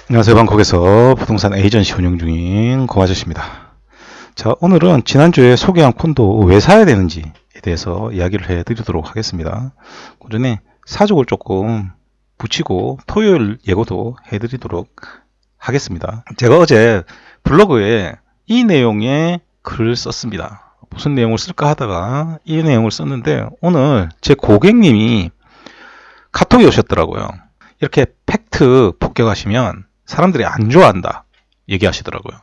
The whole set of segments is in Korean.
안녕하세요. 방콕에서 부동산 에이전시 운영 중인 고아저씨입니다. 자, 오늘은 지난주에 소개한 콘도 왜 사야 되는지에 대해서 이야기를 해드리도록 하겠습니다. 그 전에 사족을 조금 붙이고 토요일 예고도 해드리도록 하겠습니다. 제가 어제 블로그에 이 내용의 글을 썼습니다. 무슨 내용을 쓸까 하다가 이 내용을 썼는데 오늘 제 고객님이 카톡이 오셨더라고요. 이렇게 팩트 폭격하시면 사람들이 안 좋아한다 얘기하시더라고요.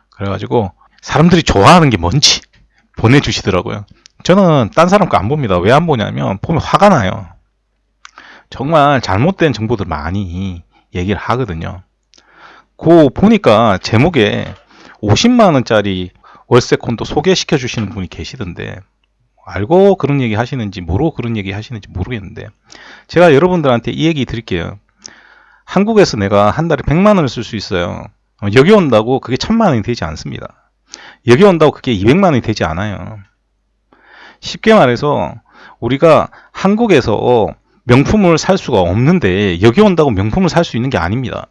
그래가지고 사람들이 좋아하는 게 뭔지 보내주시더라고요. 저는 딴 사람 거 안 봅니다. 왜 안 보냐면 보면 화가 나요. 정말 잘못된 정보들 많이 얘기를 하거든요. 그 보니까 제목에 50만원짜리 월세 콘도 소개시켜 주시는 분이 계시던데 알고 그런 얘기 하시는지 모르고 그런 얘기 하시는지 모르겠는데 제가 여러분들한테 이 얘기 드릴게요. 한국에서 내가 한 달에 100만원을 쓸 수 있어요. 여기 온다고 그게 1000만원이 되지 않습니다. 여기 온다고 그게 200만원이 되지 않아요. 쉽게 말해서 우리가 한국에서 명품을 살 수가 없는데 여기 온다고 명품을 살 수 있는 게 아닙니다.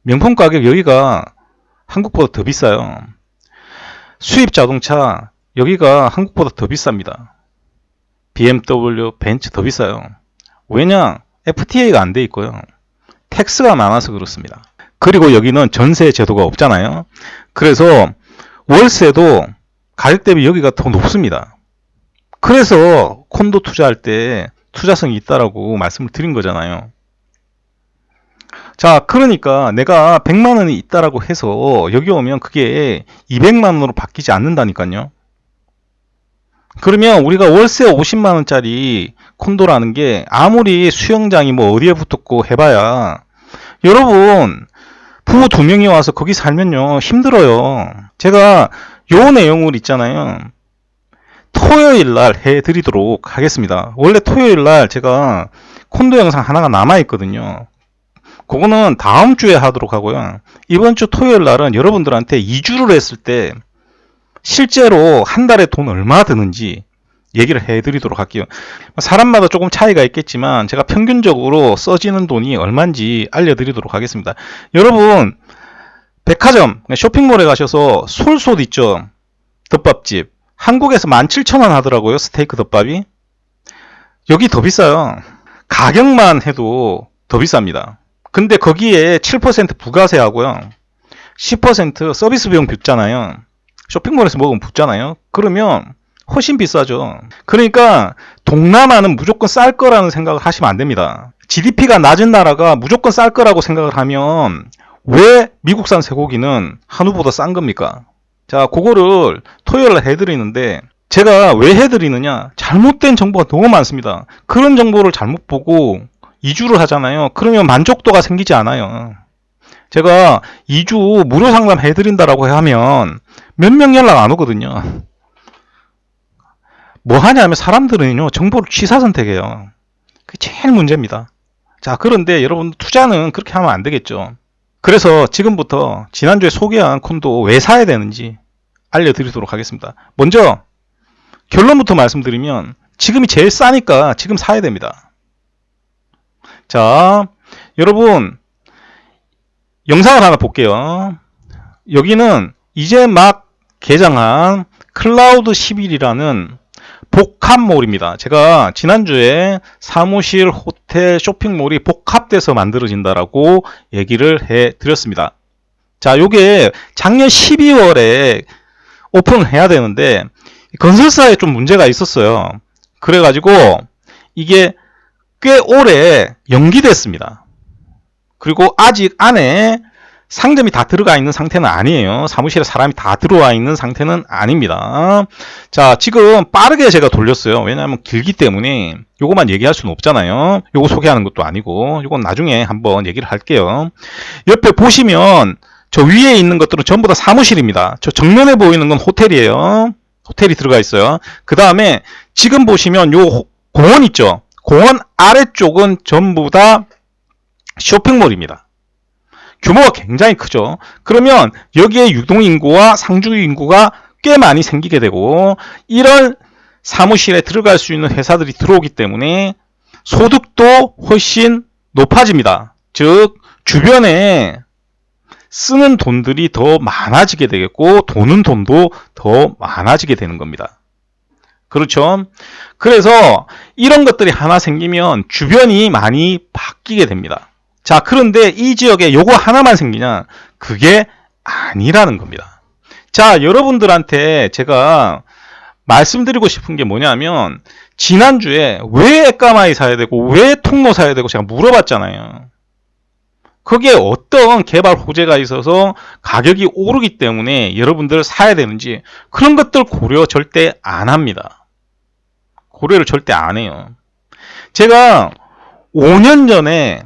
명품 가격 여기가 한국보다 더 비싸요. 수입 자동차 여기가 한국보다 더 비쌉니다. BMW, 벤츠 더 비싸요. 왜냐? FTA가 안 돼 있고요. 텍스가 많아서 그렇습니다. 그리고 여기는 전세 제도가 없잖아요. 그래서 월세도 가격 대비 여기가 더 높습니다. 그래서 콘도 투자할 때 투자성이 있다라고 말씀을 드린 거잖아요. 자, 그러니까 내가 100만원이 있다라고 해서 여기 오면 그게 200만원으로 바뀌지 않는다니까요. 그러면 우리가 월세 50만원짜리 콘도라는 게 아무리 수영장이 뭐 어디에 붙었고 해봐야 여러분 부부 2명이 와서 거기 살면요 힘들어요. 제가 요 내용을 있잖아요. 토요일 날 해드리도록 하겠습니다. 원래 토요일 날 제가 콘도 영상 하나가 남아있거든요. 그거는 다음 주에 하도록 하고요. 이번 주 토요일 날은 여러분들한테 이주를 했을 때 실제로 한 달에 돈 얼마 드는지 얘기를 해드리도록 할게요. 사람마다 조금 차이가 있겠지만 제가 평균적으로 써지는 돈이 얼마인지 알려드리도록 하겠습니다. 여러분 백화점, 쇼핑몰에 가셔서 솔솥 있죠? 덮밥집. 한국에서 17,000원 하더라고요. 스테이크 덮밥이. 여기 더 비싸요. 가격만 해도 더 비쌉니다. 근데 거기에 7% 부가세 하고요. 10% 서비스 비용 붙잖아요. 쇼핑몰에서 먹으면 붙잖아요. 그러면 훨씬 비싸죠. 그러니까 동남아는 무조건 쌀 거라는 생각을 하시면 안 됩니다. GDP가 낮은 나라가 무조건 쌀 거라고 생각을 하면 왜 미국산 쇠고기는 한우보다 싼 겁니까? 자, 그거를 토요일에 해드리는데 제가 왜 해드리느냐? 잘못된 정보가 너무 많습니다. 그런 정보를 잘못 보고 이주를 하잖아요. 그러면 만족도가 생기지 않아요. 제가 2주 무료 상담 해드린다라고 하면 몇 명 연락 안 오거든요. 뭐 하냐면 사람들은요 정보를 취사 선택해요. 그게 제일 문제입니다. 자, 그런데 여러분 투자는 그렇게 하면 안 되겠죠. 그래서 지금부터 지난주에 소개한 콘도 왜 사야 되는지 알려드리도록 하겠습니다. 먼저 결론부터 말씀드리면 지금이 제일 싸니까 지금 사야 됩니다. 자, 여러분 영상을 하나 볼게요. 여기는 이제 막 개장한 클라우드 11이라는 복합몰입니다. 제가 지난주에 사무실, 호텔, 쇼핑몰이 복합돼서 만들어진다라고 얘기를 해드렸습니다. 자, 요게 작년 12월에 오픈을 해야 되는데 건설사에 좀 문제가 있었어요. 그래가지고 이게 꽤 오래 연기됐습니다. 그리고 아직 안에 상점이 다 들어가 있는 상태는 아니에요. 사무실에 사람이 다 들어와 있는 상태는 아닙니다. 자, 지금 빠르게 제가 돌렸어요. 왜냐하면 길기 때문에 요거만 얘기할 수는 없잖아요. 요거 소개하는 것도 아니고 요건 나중에 한번 얘기를 할게요. 옆에 보시면 저 위에 있는 것들은 전부 다 사무실입니다. 저 정면에 보이는 건 호텔이에요. 호텔이 들어가 있어요. 그 다음에 지금 보시면 요 공원 있죠. 공원 아래쪽은 전부 다 쇼핑몰입니다. 규모가 굉장히 크죠. 그러면 여기에 유동인구와 상주인구가 꽤 많이 생기게 되고 이런 사무실에 들어갈 수 있는 회사들이 들어오기 때문에 소득도 훨씬 높아집니다. 즉 주변에 쓰는 돈들이 더 많아지게 되겠고 도는 돈도 더 많아지게 되는 겁니다. 그렇죠? 그래서 이런 것들이 하나 생기면 주변이 많이 바뀌게 됩니다. 자, 그런데 이 지역에 요거 하나만 생기냐? 그게 아니라는 겁니다. 자, 여러분들한테 제가 말씀드리고 싶은 게 뭐냐면 지난주에 왜 에까마이 사야 되고 왜 통로 사야 되고 제가 물어봤잖아요. 거기에 어떤 개발 호재가 있어서 가격이 오르기 때문에 여러분들 사야 되는지 그런 것들 고려 절대 안 합니다. 고려를 절대 안 해요. 제가 5년 전에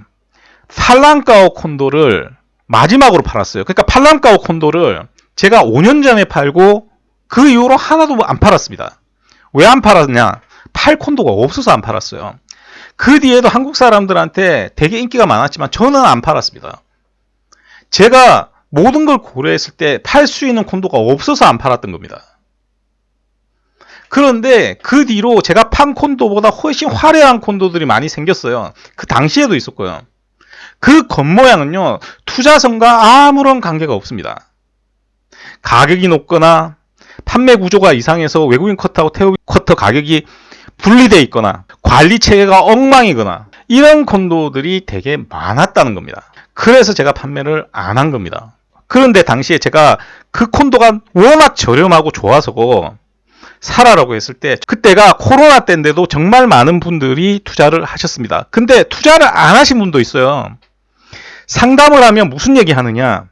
팔란카오 콘도를 마지막으로 팔았어요. 그러니까 팔란카오 콘도를 제가 5년 전에 팔고 그 이후로 하나도 안 팔았습니다. 왜 안 팔았냐? 팔 콘도가 없어서 안 팔았어요. 그 뒤에도 한국 사람들한테 되게 인기가 많았지만 저는 안 팔았습니다. 제가 모든 걸 고려했을 때 팔 수 있는 콘도가 없어서 안 팔았던 겁니다. 그런데 그 뒤로 제가 판 콘도보다 훨씬 화려한 콘도들이 많이 생겼어요. 그 당시에도 있었고요. 그 겉모양은요, 투자성과 아무런 관계가 없습니다. 가격이 높거나 판매 구조가 이상해서 외국인 컷하고 태국 쿼터 가격이 분리되어 있거나 관리 체계가 엉망이거나 이런 콘도들이 되게 많았다는 겁니다. 그래서 제가 판매를 안 한 겁니다. 그런데 당시에 제가 그 콘도가 워낙 저렴하고 좋아서 사라라고 했을 때 그때가 코로나 때인데도 정말 많은 분들이 투자를 하셨습니다. 근데 투자를 안 하신 분도 있어요. 상담을 하면 무슨 얘기 하느냐?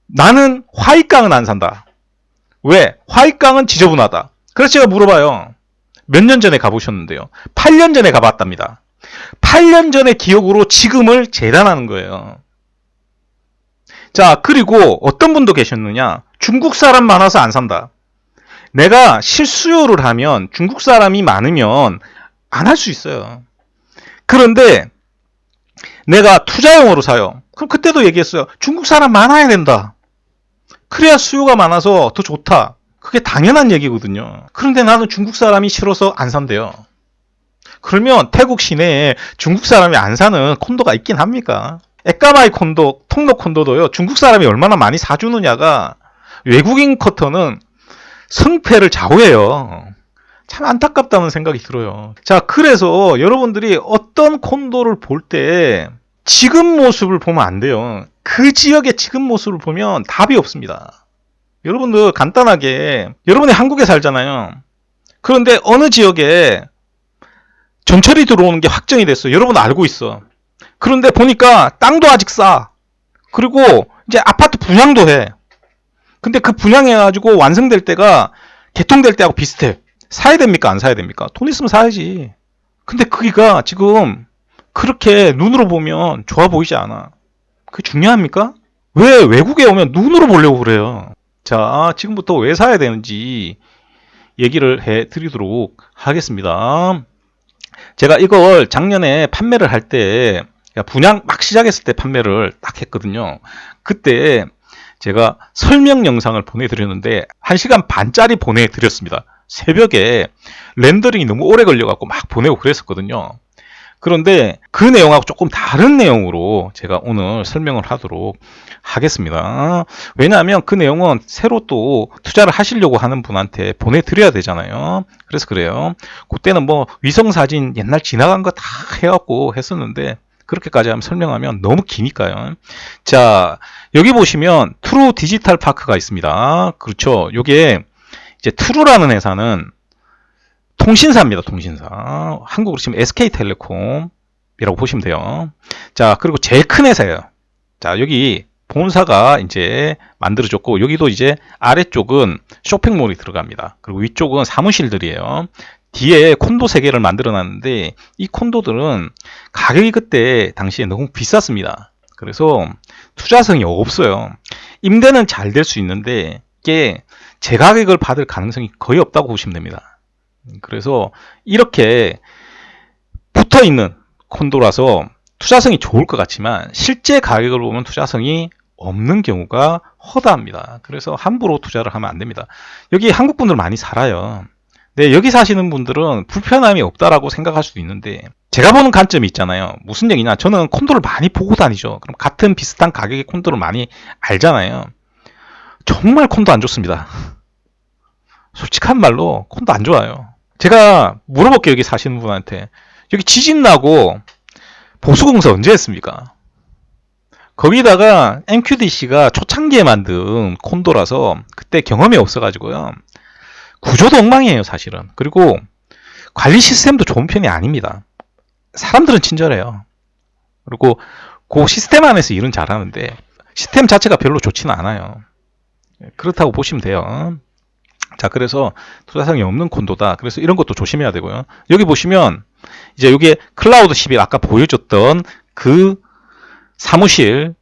나는 화이강은 안 산다. 왜? 화이강은 지저분하다. 그래서 제가 물어봐요. 몇 년 전에 가보셨는데요. 8년 전에 가봤답니다. 8년 전의 기억으로 지금을 재단하는 거예요. 자, 그리고 어떤 분도 계셨느냐? 중국 사람 많아서 안 산다. 내가 실수요를 하면 중국 사람이 많으면 안 할 수 있어요. 그런데 내가 투자용으로 사요. 그럼 그때도 얘기했어요. 중국 사람 많아야 된다. 그래야 수요가 많아서 더 좋다. 그게 당연한 얘기거든요. 그런데 나는 중국 사람이 싫어서 안 산대요. 그러면 태국 시내에 중국 사람이 안 사는 콘도가 있긴 합니까? 에까마이 콘도, 통로 콘도도요. 중국 사람이 얼마나 많이 사주느냐가 외국인 쿼터는 승패를 좌우해요. 참 안타깝다는 생각이 들어요. 자, 그래서 여러분들이 어떤 콘도를 볼 때 지금 모습을 보면 안 돼요. 그 지역의 지금 모습을 보면 답이 없습니다. 여러분들 간단하게 여러분이 한국에 살잖아요. 그런데 어느 지역에 전철이 들어오는 게 확정이 됐어요. 여러분 알고 있어. 그런데 보니까 땅도 아직 싸. 그리고 이제 아파트 분양도 해. 근데 그 분양해가지고 완성될 때가 개통될 때하고 비슷해. 사야 됩니까? 안 사야 됩니까? 돈 있으면 사야지. 근데 거기가 지금 그렇게 눈으로 보면 좋아 보이지 않아. 그게 중요합니까? 왜 외국에 오면 눈으로 보려고 그래요? 자, 지금부터 왜 사야 되는지 얘기를 해 드리도록 하겠습니다. 제가 이걸 작년에 판매를 할 때 분양 막 시작했을 때 판매를 딱 했거든요. 그때 제가 설명 영상을 보내드렸는데 1시간 반짜리 보내드렸습니다. 새벽에 렌더링이 너무 오래 걸려갖고 막 보내고 그랬었거든요. 그런데 그 내용하고 조금 다른 내용으로 제가 오늘 설명을 하도록 하겠습니다. 왜냐하면 그 내용은 새로 또 투자를 하시려고 하는 분한테 보내드려야 되잖아요. 그래서 그래요. 그때는 뭐 위성사진 옛날 지나간 거 다 해갖고 했었는데 그렇게까지 하면 설명하면 너무 기니까요. 자, 여기 보시면 트루 디지털 파크가 있습니다. 그렇죠. 요게 이제 트루라는 회사는 통신사입니다. 통신사. 한국으로 치면 SK텔레콤이라고 보시면 돼요. 자, 그리고 제일 큰 회사예요. 자, 여기 본사가 이제 만들어졌고 여기도 이제 아래쪽은 쇼핑몰이 들어갑니다. 그리고 위쪽은 사무실들이에요. 뒤에 콘도 3개를 만들어 놨는데 이 콘도들은 가격이 그때 당시에 너무 비쌌습니다. 그래서 투자성이 없어요. 임대는 잘 될 수 있는데 이게 재가격을 받을 가능성이 거의 없다고 보시면 됩니다. 그래서 이렇게 붙어있는 콘도라서 투자성이 좋을 것 같지만 실제 가격을 보면 투자성이 없는 경우가 허다합니다. 그래서 함부로 투자를 하면 안 됩니다. 여기 한국 분들 많이 살아요. 네, 여기 사시는 분들은 불편함이 없다라고 생각할 수도 있는데 제가 보는 관점이 있잖아요. 무슨 얘기냐? 저는 콘도를 많이 보고 다니죠. 그럼 같은 비슷한 가격의 콘도를 많이 알잖아요. 정말 콘도 안 좋습니다. 솔직한 말로 콘도 안 좋아요. 제가 물어볼게요. 여기 사시는 분한테. 여기 지진 나고 보수공사 언제 했습니까? 거기다가 MQDC가 초창기에 만든 콘도라서 그때 경험이 없어가지고요. 구조도 엉망이에요, 사실은. 그리고 관리 시스템도 좋은 편이 아닙니다. 사람들은 친절해요. 그리고 그 시스템 안에서 일은 잘하는데 시스템 자체가 별로 좋지는 않아요. 그렇다고 보시면 돼요. 자, 그래서 투자성이 없는 콘도다. 그래서 이런 것도 조심해야 되고요. 여기 보시면 이제 여기 클라우드 11 아까 보여줬던 그 사무실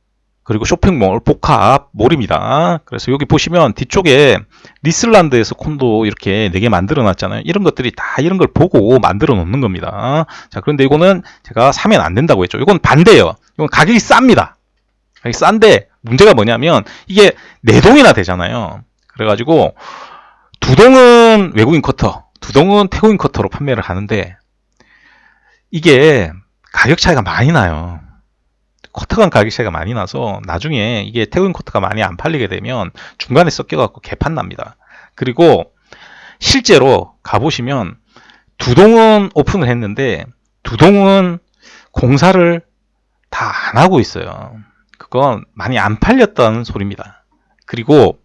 그리고 쇼핑몰 복합몰입니다. 그래서 여기 보시면 뒤쪽에 리슬란드에서 콘도 이렇게 4개 만들어 놨잖아요. 이런 것들이 다 이런 걸 보고 만들어 놓는 겁니다. 자, 그런데 이거는 제가 사면 안 된다고 했죠. 이건 반대예요. 이건 가격이 쌉니다. 가격이 싼데 문제가 뭐냐면 이게 4동이나 되잖아요. 그래가지고 2동은 외국인 커터, 2동은 태국인 커터로 판매를 하는데 이게 가격 차이가 많이 나요. 커터 간 가격 차이가 많이 나서 나중에 이게 태국인 커터가 많이 안 팔리게 되면 중간에 섞여갖고 개판 납니다. 그리고 실제로 가보시면 2동은 오픈을 했는데 2동은 공사를 다 안 하고 있어요. 그건 많이 안 팔렸다는 소리입니다. 그리고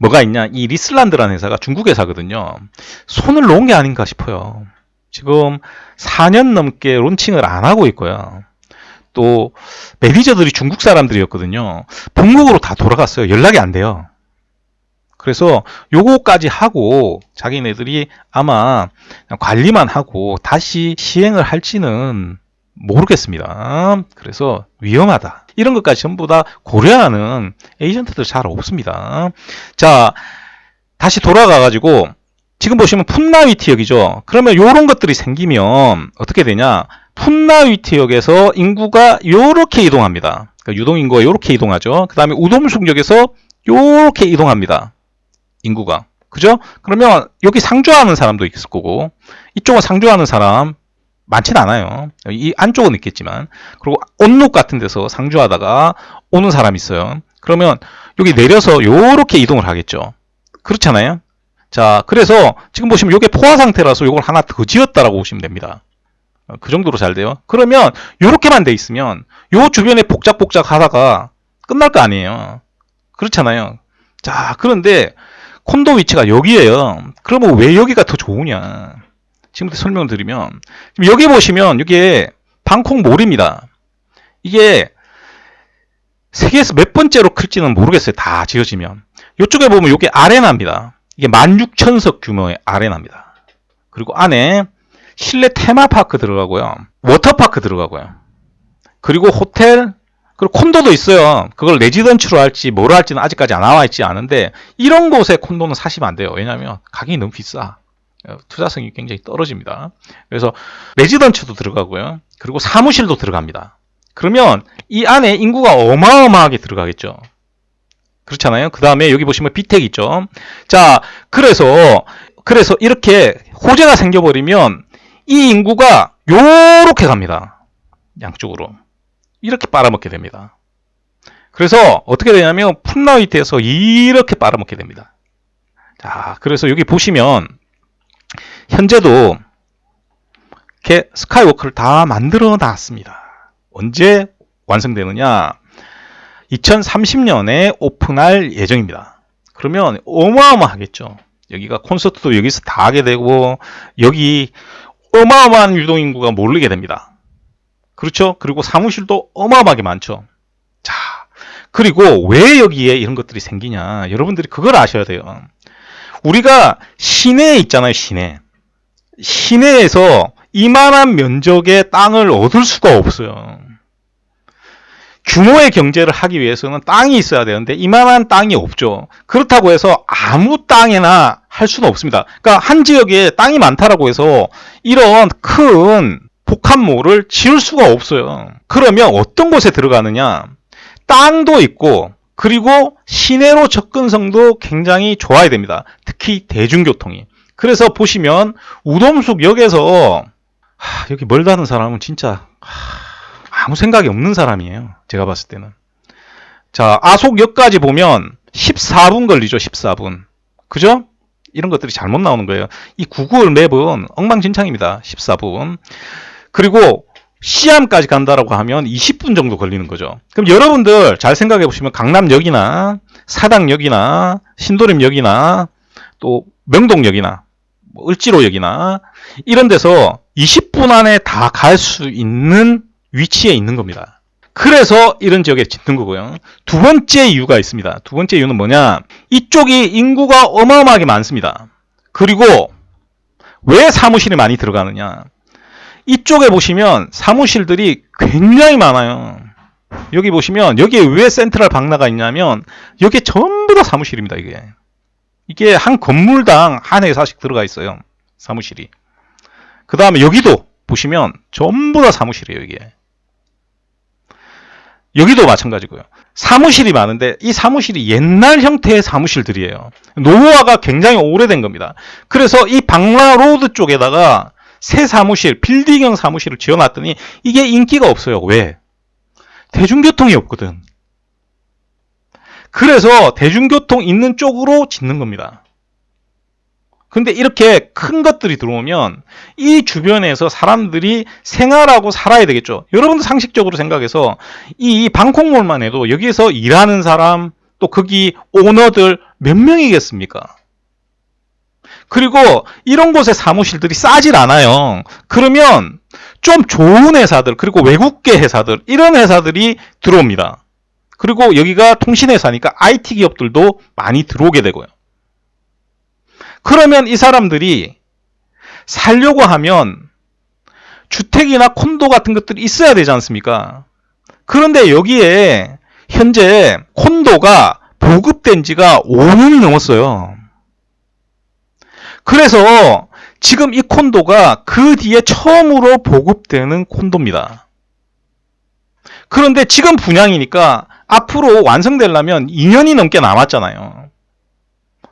뭐가 있냐, 이 리슬란드라는 회사가 중국 회사거든요. 손을 놓은 게 아닌가 싶어요. 지금 4년 넘게 론칭을 안 하고 있고요. 또 매니저들이 중국 사람들이었거든요. 본국으로 다 돌아갔어요. 연락이 안 돼요. 그래서 요거까지 하고 자기네들이 아마 관리만 하고 다시 시행을 할지는 모르겠습니다. 그래서 위험하다. 이런 것까지 전부 다 고려하는 에이전트들 잘 없습니다. 자, 다시 돌아가가지고 지금 보시면 푼나위티역이죠. 그러면 요런 것들이 생기면 어떻게 되냐? 푼나위티역에서 인구가 요렇게 이동합니다. 그러니까 유동인구가 요렇게 이동하죠. 그 다음에 우돔숙역에서 요렇게 이동합니다. 인구가. 그죠? 그러면 여기 상주하는 사람도 있을 거고 이쪽은 상주하는 사람 많진 않아요. 이 안쪽은 있겠지만. 그리고 온룩 같은 데서 상주하다가 오는 사람이 있어요. 그러면 여기 내려서 요렇게 이동을 하겠죠. 그렇잖아요. 자, 그래서 지금 보시면 이게 포화 상태라서 이걸 하나 더 지었다라고 보시면 됩니다. 그 정도로 잘 돼요. 그러면 요렇게만 돼 있으면 요 주변에 복작복작 하다가 끝날 거 아니에요. 그렇잖아요. 자, 그런데 콘도 위치가 여기에요. 그러면 왜 여기가 더 좋으냐? 지금부터 설명을 드리면 지금 여기 보시면 이게 방콕몰입니다. 이게 세계에서 몇 번째로 클지는 모르겠어요. 다 지어지면. 이쪽에 보면 이게 아레나입니다. 이게 16,000석 규모의 아레나입니다. 그리고 안에 실내 테마파크 들어가고요. 워터파크 들어가고요. 그리고 호텔, 그리고 콘도도 있어요. 그걸 레지던츠로 할지 뭐로 할지는 아직까지 나와 있지 않은데 이런 곳에 콘도는 사시면 안 돼요. 왜냐하면 가격이 너무 비싸. 투자성이 굉장히 떨어집니다. 그래서 레지던츠도 들어가고요. 그리고 사무실도 들어갑니다. 그러면 이 안에 인구가 어마어마하게 들어가겠죠. 그렇잖아요. 그 다음에 여기 보시면 비택 있죠. 자, 그래서 이렇게 호재가 생겨버리면 이 인구가 요렇게 갑니다. 양쪽으로. 이렇게 빨아먹게 됩니다. 그래서 어떻게 되냐면 푼나위트에서 이렇게 빨아먹게 됩니다. 자, 그래서 여기 보시면 현재도 이렇게 스카이워크를 다 만들어 놨습니다. 언제 완성되느냐? 2030년에 오픈할 예정입니다. 그러면 어마어마하겠죠. 여기가 콘서트도 여기서 다 하게 되고 여기 어마어마한 유동인구가 몰리게 됩니다. 그렇죠? 그리고 사무실도 어마어마하게 많죠. 자, 그리고 왜 여기에 이런 것들이 생기냐? 여러분들이 그걸 아셔야 돼요. 우리가 시내에 있잖아요, 시내. 시내에서 이만한 면적의 땅을 얻을 수가 없어요. 규모의 경제를 하기 위해서는 땅이 있어야 되는데 이만한 땅이 없죠. 그렇다고 해서 아무 땅에나 할 수는 없습니다. 그러니까 한 지역에 땅이 많다라고 해서 이런 큰 복합몰을 지을 수가 없어요. 그러면 어떤 곳에 들어가느냐? 땅도 있고 그리고 시내로 접근성도 굉장히 좋아야 됩니다. 특히 대중교통이. 그래서 보시면 우돔숙역에서 여기 멀다는 사람은 진짜 아무 생각이 없는 사람이에요. 제가 봤을 때는. 자, 아속역까지 보면 14분 걸리죠. 14분. 그죠? 이런 것들이 잘못 나오는 거예요. 이 구글 맵은 엉망진창입니다. 14분. 그리고 시암까지 간다라고 하면 20분 정도 걸리는 거죠. 그럼 여러분들 잘 생각해 보시면 강남역이나 사당역이나 신도림역이나 또 명동역이나 을지로역이나 이런 데서 20분 안에 다 갈 수 있는 위치에 있는 겁니다. 그래서 이런 지역에 짓는 거고요. 두 번째 이유가 있습니다. 두 번째 이유는 뭐냐? 이쪽이 인구가 어마어마하게 많습니다. 그리고 왜 사무실이 많이 들어가느냐? 이쪽에 보시면 사무실들이 굉장히 많아요. 여기 보시면 여기에 왜 센트럴 방나가 있냐면 여기에 전부 다 사무실입니다. 이게 한 건물당 한 회사씩 들어가 있어요. 사무실이. 그 다음에 여기도 보시면 전부 다 사무실이에요. 여기도 마찬가지고요. 사무실이 많은데 이 사무실이 옛날 형태의 사무실들이에요. 노후화가 굉장히 오래된 겁니다. 그래서 이 방라로드 쪽에다가 새 사무실, 빌딩형 사무실을 지어놨더니 이게 인기가 없어요. 왜? 대중교통이 없거든. 그래서 대중교통 있는 쪽으로 짓는 겁니다. 근데 이렇게 큰 것들이 들어오면 이 주변에서 사람들이 생활하고 살아야 되겠죠. 여러분도 상식적으로 생각해서 이 방콕몰만 해도 여기서 일하는 사람, 또 거기 오너들 몇 명이겠습니까? 그리고 이런 곳의 사무실들이 싸질 않아요. 그러면 좀 좋은 회사들, 그리고 외국계 회사들, 이런 회사들이 들어옵니다. 그리고 여기가 통신회사니까 IT 기업들도 많이 들어오게 되고요. 그러면 이 사람들이 살려고 하면 주택이나 콘도 같은 것들이 있어야 되지 않습니까? 그런데 여기에 현재 콘도가 보급된 지가 5년이 넘었어요. 그래서 지금 이 콘도가 그 뒤에 처음으로 보급되는 콘도입니다. 그런데 지금 분양이니까 앞으로 완성되려면 2년이 넘게 남았잖아요.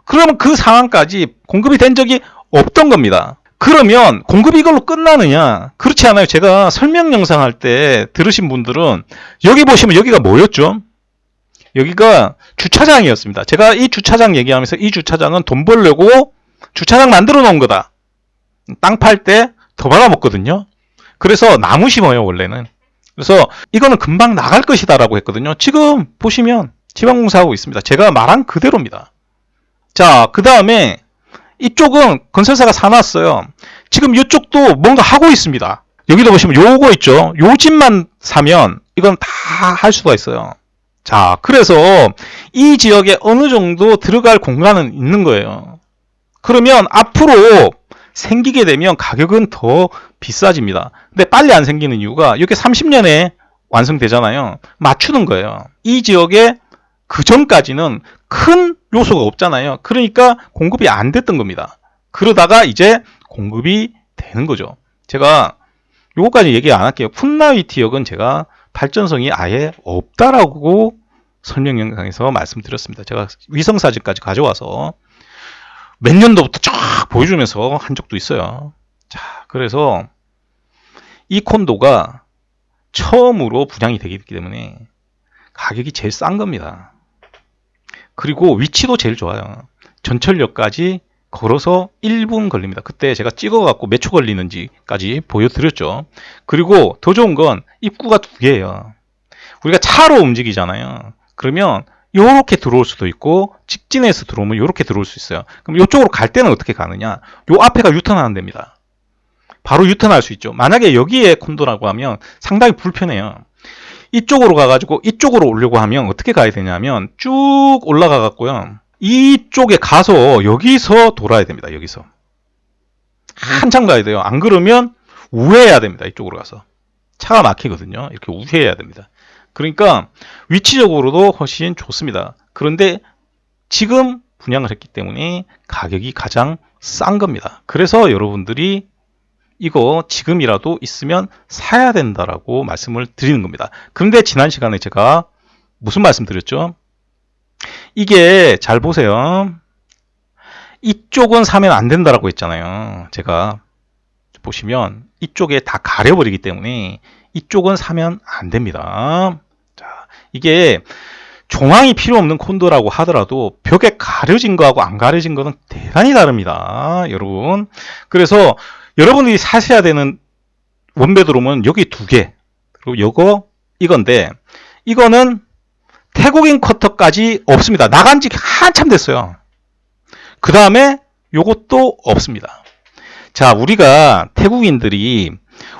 그러면 그 상황까지 공급이 된 적이 없던 겁니다. 그러면 공급이 이걸로 끝나느냐? 그렇지 않아요. 제가 설명 영상 할 때 들으신 분들은 여기 보시면 여기가 뭐였죠? 여기가 주차장이었습니다. 제가 이 주차장 얘기하면서 이 주차장은 돈 벌려고 주차장 만들어 놓은 거다. 땅 팔 때 더 받아먹거든요. 그래서 나무 심어요, 원래는. 그래서 이거는 금방 나갈 것이다 라고 했거든요. 지금 보시면 지방공사하고 있습니다. 제가 말한 그대로입니다. 자, 그 다음에 이쪽은 건설사가 사놨어요. 지금 이쪽도 뭔가 하고 있습니다. 여기도 보시면 요거 있죠. 요 집만 사면 이건 다 할 수가 있어요. 자, 그래서 이 지역에 어느 정도 들어갈 공간은 있는 거예요. 그러면 앞으로 생기게 되면 가격은 더 비싸집니다. 근데 빨리 안 생기는 이유가 이게 30년에 완성되잖아요. 맞추는 거예요. 이 지역에 그 전까지는 큰 요소가 없잖아요. 그러니까 공급이 안 됐던 겁니다. 그러다가 이제 공급이 되는 거죠. 제가 요거까지 얘기 안 할게요. 푼나위티역은 제가 발전성이 아예 없다라고 설명 영상에서 말씀드렸습니다. 제가 위성사진까지 가져와서 몇 년도부터 쫙 보여주면서 한 적도 있어요. 자, 그래서 이 콘도가 처음으로 분양이 되기 때문에 가격이 제일 싼 겁니다. 그리고 위치도 제일 좋아요. 전철역까지 걸어서 1분 걸립니다. 그때 제가 찍어갖고 몇 초 걸리는지까지 보여드렸죠. 그리고 더 좋은 건 입구가 두 개예요. 우리가 차로 움직이잖아요. 그러면 요렇게 들어올 수도 있고 직진해서 들어오면 요렇게 들어올 수 있어요. 그럼 요쪽으로 갈 때는 어떻게 가느냐? 요 앞에가 유턴하는 데입니다. 바로 유턴할 수 있죠. 만약에 여기에 콘도라고 하면 상당히 불편해요. 이쪽으로 가가지고 이쪽으로 오려고 하면 어떻게 가야 되냐면 쭉 올라가 갖고요. 이쪽에 가서 여기서 돌아야 됩니다. 여기서 한참 가야 돼요. 안 그러면 우회해야 됩니다. 이쪽으로 가서 차가 막히거든요. 이렇게 우회해야 됩니다. 그러니까 위치적으로도 훨씬 좋습니다. 그런데 지금 분양을 했기 때문에 가격이 가장 싼 겁니다. 그래서 여러분들이 이거 지금이라도 있으면 사야 된다라고 말씀을 드리는 겁니다. 그런데 지난 시간에 제가 무슨 말씀 드렸죠? 이게 잘 보세요. 이쪽은 사면 안 된다라고 했잖아요. 제가 보시면 이쪽에 다 가려버리기 때문에 이쪽은 사면 안 됩니다. 자, 이게 종항이 필요 없는 콘도라고 하더라도 벽에 가려진 거하고 안 가려진 거는 대단히 다릅니다, 여러분. 그래서 여러분들이 사셔야 되는 원베드룸은 여기 2개, 그리고 이건데, 이거는 태국인 쿼터까지 없습니다. 나간 지 한참 됐어요. 그 다음에 요것도 없습니다. 자, 우리가 태국인들이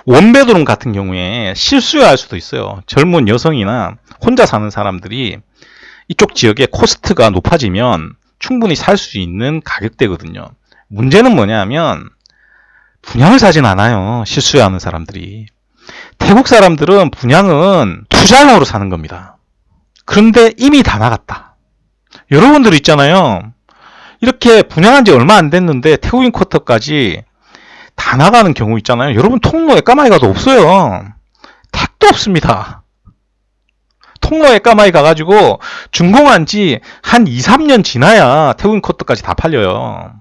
원베드룸 같은 경우에 실수할 수도 있어요. 젊은 여성이나 혼자 사는 사람들이 이쪽 지역에 코스트가 높아지면 충분히 살 수 있는 가격대거든요. 문제는 뭐냐면 분양을 사진 않아요. 실수하는 사람들이. 태국 사람들은 분양은 투자용으로 사는 겁니다. 그런데 이미 다 나갔다. 여러분들 있잖아요. 이렇게 분양한 지 얼마 안 됐는데 태국인 쿼터까지 다 나가는 경우 있잖아요. 여러분 통로에 까마귀 가도 없어요. 택도 없습니다. 통로에 까마귀 가가지고 준공한 지 한 2, 3년 지나야 태국인 쿼터까지 다 팔려요.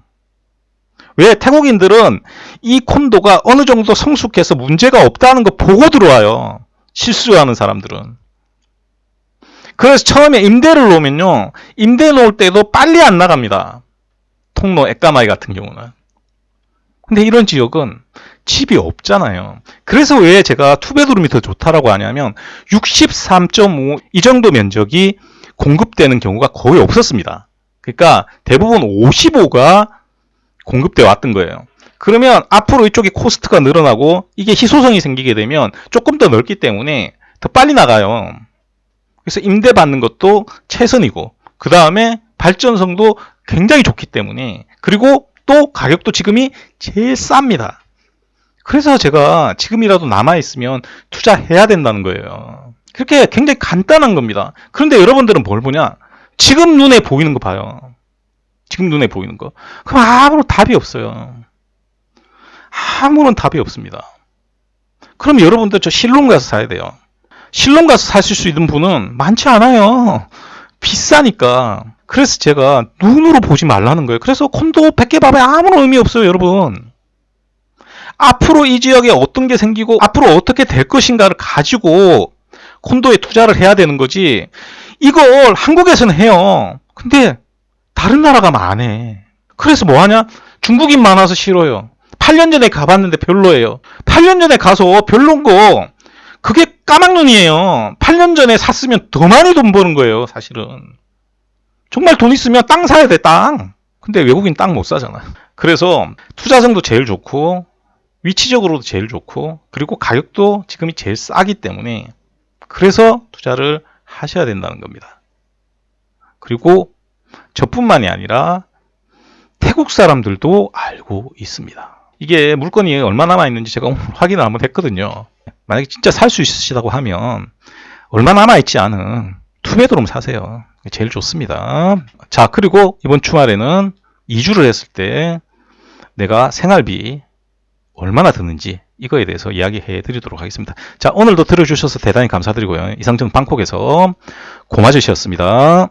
왜? 태국인들은 이 콘도가 어느 정도 성숙해서 문제가 없다는 거 보고 들어와요. 실수하는 사람들은. 그래서 처음에 임대를 놓으면요. 임대 놓을 때도 빨리 안 나갑니다. 통로 액가마이 같은 경우는. 근데 이런 지역은 집이 없잖아요. 그래서 왜 제가 투베드룸이 더 좋다라고 하냐면 63.5 이 정도 면적이 공급되는 경우가 거의 없었습니다. 그러니까 대부분 55가 공급돼 왔던 거예요. 그러면 앞으로 이쪽에 코스트가 늘어나고 이게 희소성이 생기게 되면 조금 더 넓기 때문에 더 빨리 나가요. 그래서 임대 받는 것도 최선이고 그 다음에 발전성도 굉장히 좋기 때문에, 그리고 또 가격도 지금이 제일 쌉니다. 그래서 제가 지금이라도 남아있으면 투자해야 된다는 거예요. 그렇게 굉장히 간단한 겁니다. 그런데 여러분들은 뭘 보냐? 지금 눈에 보이는 거 봐요. 지금 눈에 보이는 거. 그럼 아무런 답이 없어요. 아무런 답이 없습니다. 그럼 여러분들 저 실론 가서 사야 돼요. 실론 가서 사실 수 있는 분은 많지 않아요. 비싸니까. 그래서 제가 눈으로 보지 말라는 거예요. 그래서 콘도 100개 밥에 아무런 의미 없어요, 여러분. 앞으로 이 지역에 어떤 게 생기고 앞으로 어떻게 될 것인가를 가지고 콘도에 투자를 해야 되는 거지. 이걸 한국에서는 해요. 근데 다른 나라 가면 안 해. 그래서 뭐 하냐? 중국인 많아서 싫어요. 8년 전에 가봤는데 별로예요. 8년 전에 가서 별론 거 그게 까막눈이에요. 8년 전에 샀으면 더 많이 돈 버는 거예요, 사실은. 정말 돈 있으면 땅 사야 돼, 땅. 근데 외국인 땅 못 사잖아. 그래서 투자성도 제일 좋고 위치적으로도 제일 좋고 그리고 가격도 지금이 제일 싸기 때문에 그래서 투자를 하셔야 된다는 겁니다. 그리고 저뿐만이 아니라 태국 사람들도 알고 있습니다. 이게 물건이 얼마 남아있는지 제가 오늘 확인을 한번 했거든요. 만약에 진짜 살 수 있으시다고 하면 얼마 남아있지 않은 투베드룸 사세요. 제일 좋습니다. 자, 그리고 이번 주말에는 이주를 했을 때 내가 생활비 얼마나 드는지 이거에 대해서 이야기해 드리도록 하겠습니다. 자, 오늘도 들어주셔서 대단히 감사드리고요. 이상 저는 방콕에서 고마주시였습니다.